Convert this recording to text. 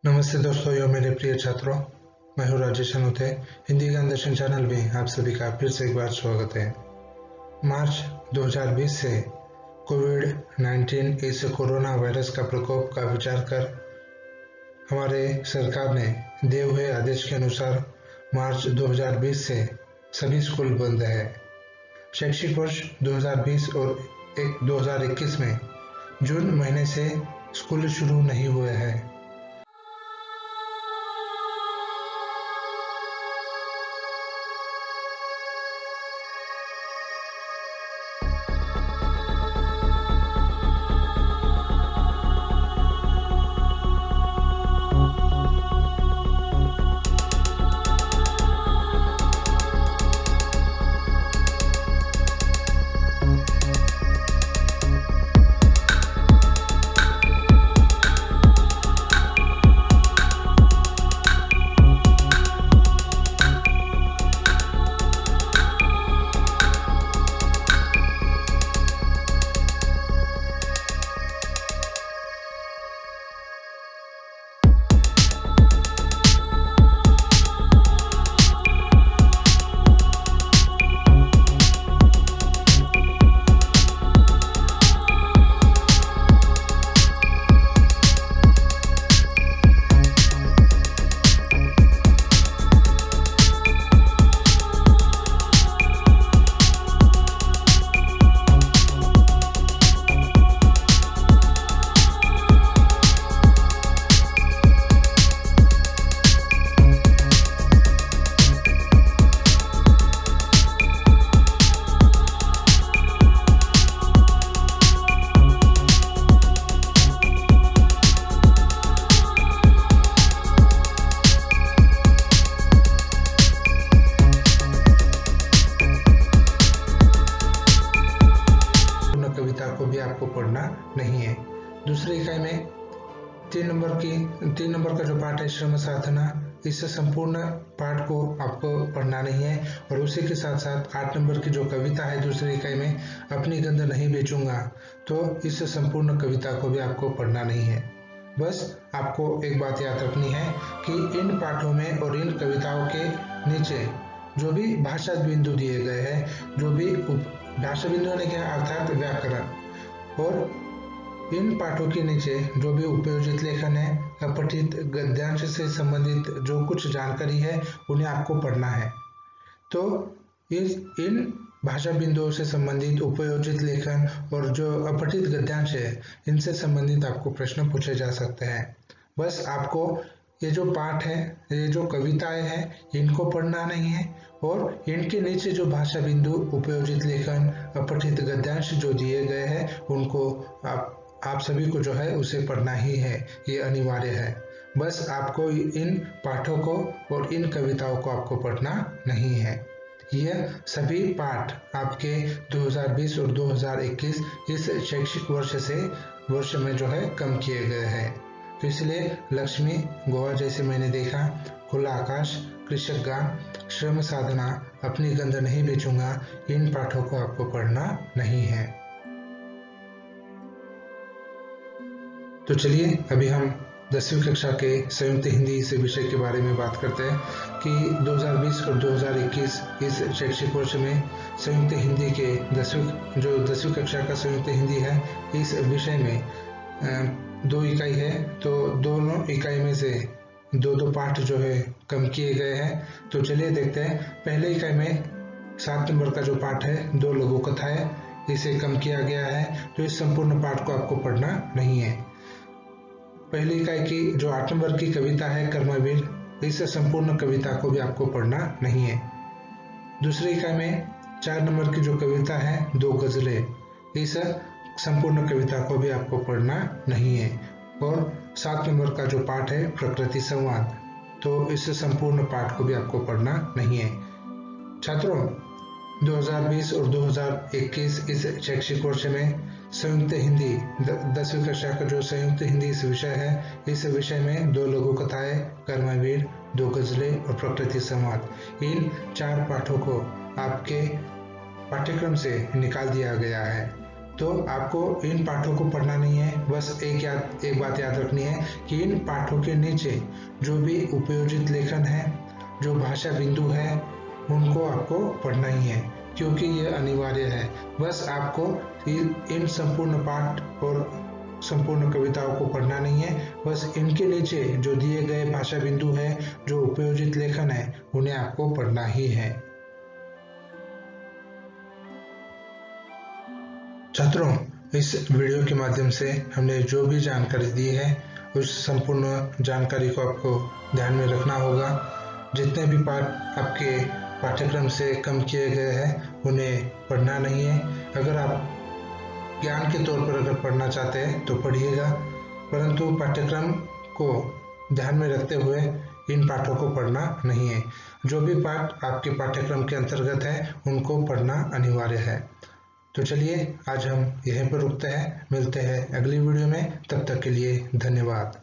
नमस्ते दोस्तों, यो मेरे प्रिय छात्रों, मैं हूँ राजेश अनुते। हिंदी ज्ञान दर्शन चैनल में आप सभी का फिर से एक बार स्वागत है। मार्च 2020 से कोविड-19 इस कोरोना वायरस का प्रकोप का विचार कर हमारे सरकार ने दिए हुए आदेश के अनुसार मार्च 2020 से सभी स्कूल बंद है। शैक्षिक वर्ष 2020 और 2021 में जून महीने से स्कूल शुरू नहीं हुए हैं। कविता को भी आपको पढ़ना नहीं है। दूसरी इकाई में 3 नंबर का जो पाठ है श्रम साधना, इस संपूर्ण पाठ को आपको पढ़ना नहीं है। और उसी के साथ साथ 8 नंबर की जो कविता है दूसरी इकाई में, अपनी गंध नहीं बेचूंगा, तो इस संपूर्ण कविता को भी आपको पढ़ना नहीं है। बस आपको एक बात याद रखनी है कि इन पाठों में और इन कविताओं के नीचे जो भी भाषा बिंदु दिए गए हैं, जो भी भाषा बिंदु ने क्या अर्थात व्याकरण, और इन पाठों के नीचे जो भी उपयोजित लेखन है, अपठित गद्यांश से संबंधित जो कुछ जानकारी है, उन्हें आपको पढ़ना है। तो इन भाषा बिंदुओं से संबंधित उपयोजित लेखन और जो अपठित गद्यांश है, इनसे संबंधित आपको प्रश्न पूछे जा सकते हैं। बस आपको ये जो पाठ है, ये जो कविताएं हैं, इनको पढ़ना नहीं है, और इनके नीचे जो भाषा बिंदु, उपयोजित लेखन, अपठित गद्यांश जो दिए गए हैं, उनको आप सभी को जो है उसे पढ़ना ही है, ये अनिवार्य है। बस आपको इन पाठों को और इन कविताओं को आपको पढ़ना नहीं है। यह सभी पाठ आपके 2020 और 2021 इस शैक्षिक वर्ष में जो है कम किए गए हैं। तो इसलिए लक्ष्मी, गोवा जैसे मैंने देखा, खुला आकाश, कृषक गान, श्रम साधना, अपनी गंध नहीं बेचूंगा, इन पाठों को आपको पढ़ना नहीं है। तो चलिए अभी हम 10वीं कक्षा के संयुक्त हिंदी इस विषय के बारे में बात करते हैं कि 2020 और 2021 इस शैक्षिक वर्ष में संयुक्त हिंदी के 10वीं कक्षा का संयुक्त हिंदी है, इस विषय में 2 इकाई है। तो दोनों इकाई में से 2 पाठ जो है कम किए गए हैं। तो चलिए देखते हैं। पहले इकाई में 7 नंबर का जो पाठ है, 2 लघु कथाएं, इसे कम किया गया है। तो इस संपूर्ण पाठ को आपको पढ़ना नहीं है। पहली इकाई की जो 8 नंबर की कविता है कर्मवीर, इस संपूर्ण कविता को भी आपको पढ़ना नहीं है। दूसरी इकाई में 4 नंबर की जो कविता है 2 गजलें, इस संपूर्ण कविता को भी आपको पढ़ना नहीं है। और 7 नंबर का जो पाठ है प्रकृति संवाद, तो इस संपूर्ण पाठ को भी आपको पढ़ना नहीं है। छात्रों, 2020 और 2021 इस शैक्षिक वर्ष में संयुक्त हिंदी 10वीं कक्षा का जो संयुक्त हिंदी इस विषय है, इस विषय में 2 लघु कथाएं, कर्मवीर, 2 गजलें और प्रकृति संवाद, इन 4 पाठों को आपके पाठ्यक्रम से निकाल दिया गया है। तो आपको इन पाठों को पढ़ना नहीं है। बस एक बात याद रखनी है कि इन पाठों के नीचे जो भी उपयोजित लेखन है, जो भाषा बिंदु है, उनको आपको पढ़ना ही है, क्योंकि यह अनिवार्य है। बस आपको इन संपूर्ण पाठ और संपूर्ण कविताओं को पढ़ना नहीं है, बस इनके नीचे जो दिए गए भाषा बिंदु है, जो उपयोजित लेखन है, उन्हें आपको पढ़ना ही है। छात्रों, इस वीडियो के माध्यम से हमने जो भी जानकारी दी है, उस संपूर्ण जानकारी को आपको ध्यान में रखना होगा। जितने भी पाठ आपके पाठ्यक्रम से कम किए गए हैं, उन्हें पढ़ना नहीं है। अगर आप ज्ञान के तौर पर अगर पढ़ना चाहते हैं तो पढ़िएगा, परंतु पाठ्यक्रम को ध्यान में रखते हुए इन पाठों को पढ़ना नहीं है। जो भी पाठ आपके पाठ्यक्रम के अंतर्गत है, उनको पढ़ना अनिवार्य है। तो चलिए आज हम यहीं पर रुकते हैं, मिलते हैं अगली वीडियो में। तब तक के लिए धन्यवाद।